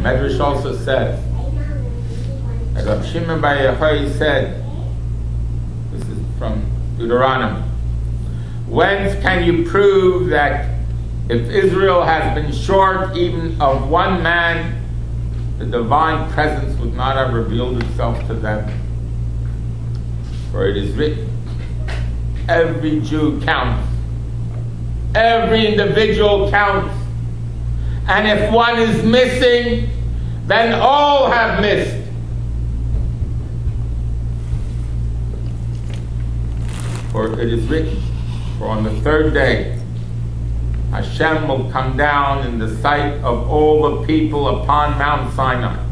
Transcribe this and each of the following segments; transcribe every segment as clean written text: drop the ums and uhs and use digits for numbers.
Medrash also says, as Rabbi Shimon Bar Yochai said, this is from Deuteronomy, whence can you prove that if Israel has been short even of one man, the divine presence would not have revealed itself to them? For it is written, every Jew counts. Every individual counts. And if one is missing, then all have missed. For it is written, for on the third day, Hashem will come down in the sight of all the people upon Mount Sinai.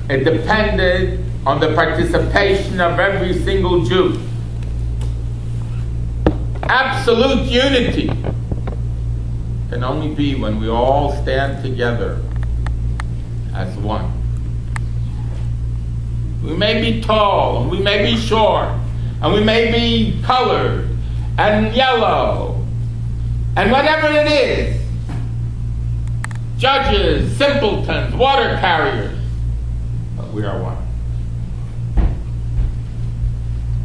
It depended on the participation of every single Jew. Absolute unity can only be when we all stand together as one. We may be tall, and we may be short, and we may be colored, and yellow, and whatever it is. Judges, simpletons, water carriers, but we are one.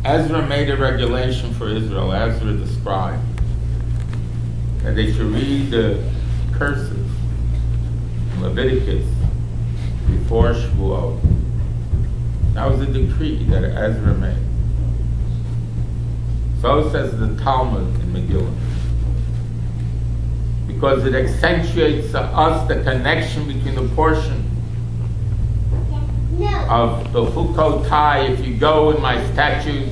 Ezra made a regulation for Israel, Ezra the scribe, that they should read the curses in Leviticus before Shavuot. That was a decree that Ezra made. So says the Talmud in Megillah. Because it accentuates to us the connection between the portion of the Hukotai, if you go in my statutes,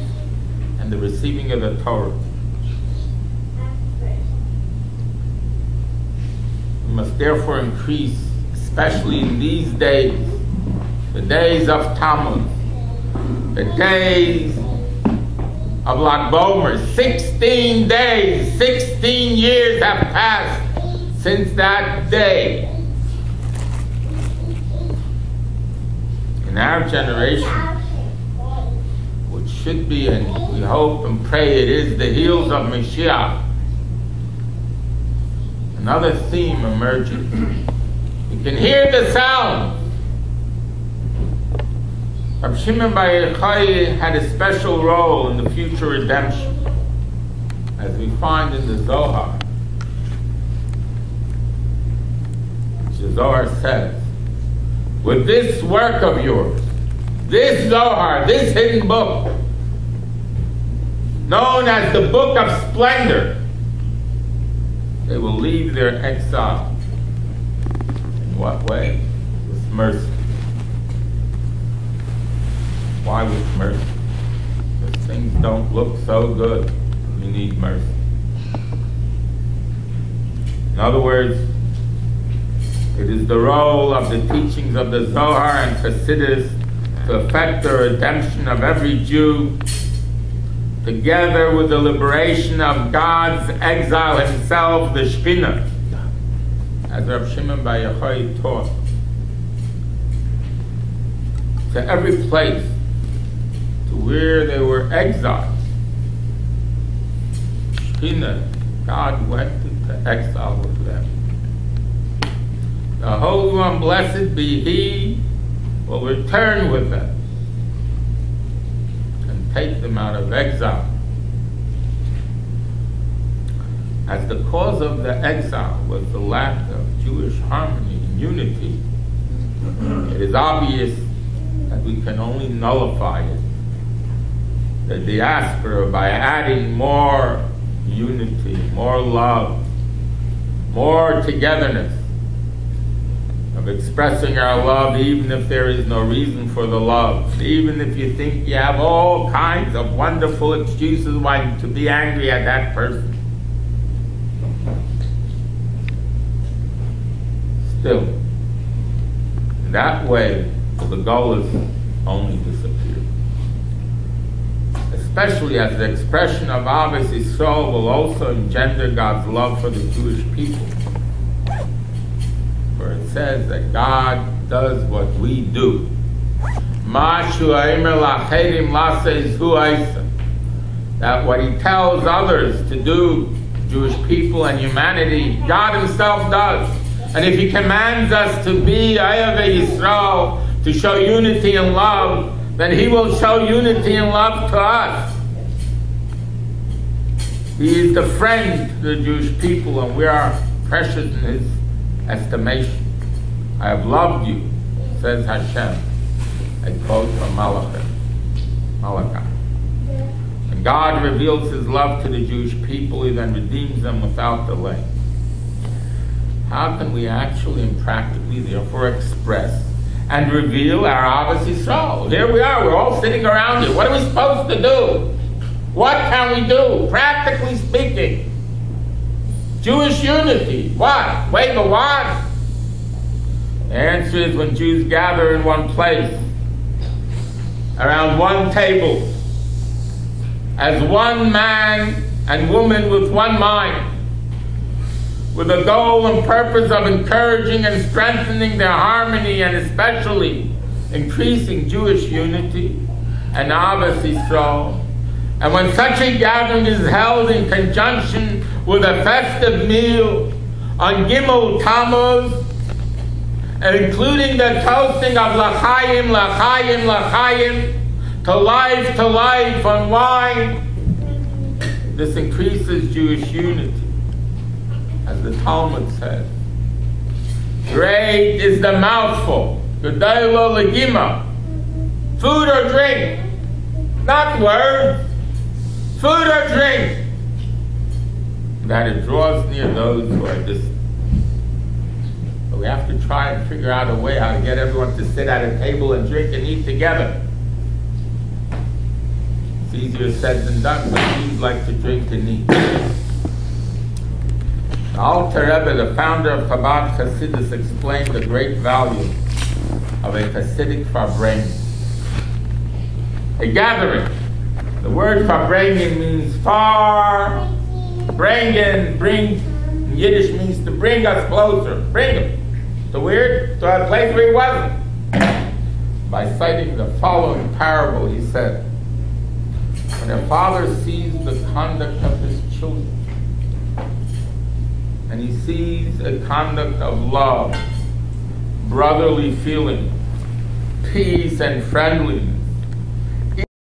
and the receiving of the Torah. We must therefore increase, especially in these days, the days of Tammuz, the days of Lag Bomer. 16 days, 16 years have passed since that day. In our generation, which should be, and we hope and pray it is, the heels of Mashiach, another theme emerges. You can hear the sound. Rabbi Shimon Bar Yochai had a special role in the future redemption, as we find in the Zohar. Which the Zohar says, with this work of yours, this Zohar, this hidden book, known as the Book of Splendor, they will leave their exile. In what way? With mercy. Why with mercy? Because things don't look so good. You need mercy. In other words, it is the role of the teachings of the Zohar and Chassidus to effect the redemption of every Jew, together with the liberation of God's exile himself, the Shekhinah, as Rabbi Shimon Bar Yochai taught, to every place to where they were exiled. Shekhinah, God went into exile with them. The Holy One, blessed be He, will return with them and take them out of exile. As the cause of the exile was the lack of Jewish harmony and unity, it is obvious that we can only nullify it, the diaspora, by adding more unity, more love, more togetherness, of expressing our love even if there is no reason for the love, even if you think you have all kinds of wonderful excuses why to be angry at that person. Still, in that way, the goal is only disappear. Especially as the expression of Ahavas Yisrael will also engender God's love for the Jewish people. For it says that God does what we do. That what He tells others to do, Jewish people and humanity, God Himself does. And if he commands us to be Ayavei Yisrael, to show unity and love, then he will show unity and love to us. He is the friend to the Jewish people, and we are precious in his estimation. I have loved you, says Hashem. A quote from Malachi. When God reveals his love to the Jewish people, he then redeems them without delay. How can we actually and practically therefore express and reveal our Ahavas Yisrael? Here we are, we're all sitting around here. What are we supposed to do? What can we do, practically speaking? Jewish unity. What? Wave a wand? The answer is when Jews gather in one place, around one table, as one man and woman with one mind, with a goal and purpose of encouraging and strengthening their harmony and especially increasing Jewish unity and Ahavas Yisrael. And when such a gathering is held in conjunction with a festive meal on Gimel Tammuz, including the toasting of L'chaim, L'chaim, L'chaim, to life on wine, this increases Jewish unity. As the Talmud says, great is the mouthful, Gedaylo Legima, food or drink, not words, food or drink, that it draws near those who are distant. But we have to try and figure out a way how to get everyone to sit at a table and drink and eat together. It's easier said than done, but Jews like to drink and eat. The Alter Rebbe, the founder of Chabad Hasidus, explained the great value of a Hasidic Farbrengen. A gathering. The word Farbrengen means far, bringen, bring, in Yiddish means to bring us closer, bring him. So weird, to a place where he wasn't. By citing the following parable, he said, when a father sees the conduct of his children, and he sees a conduct of love, brotherly feeling, peace and friendliness,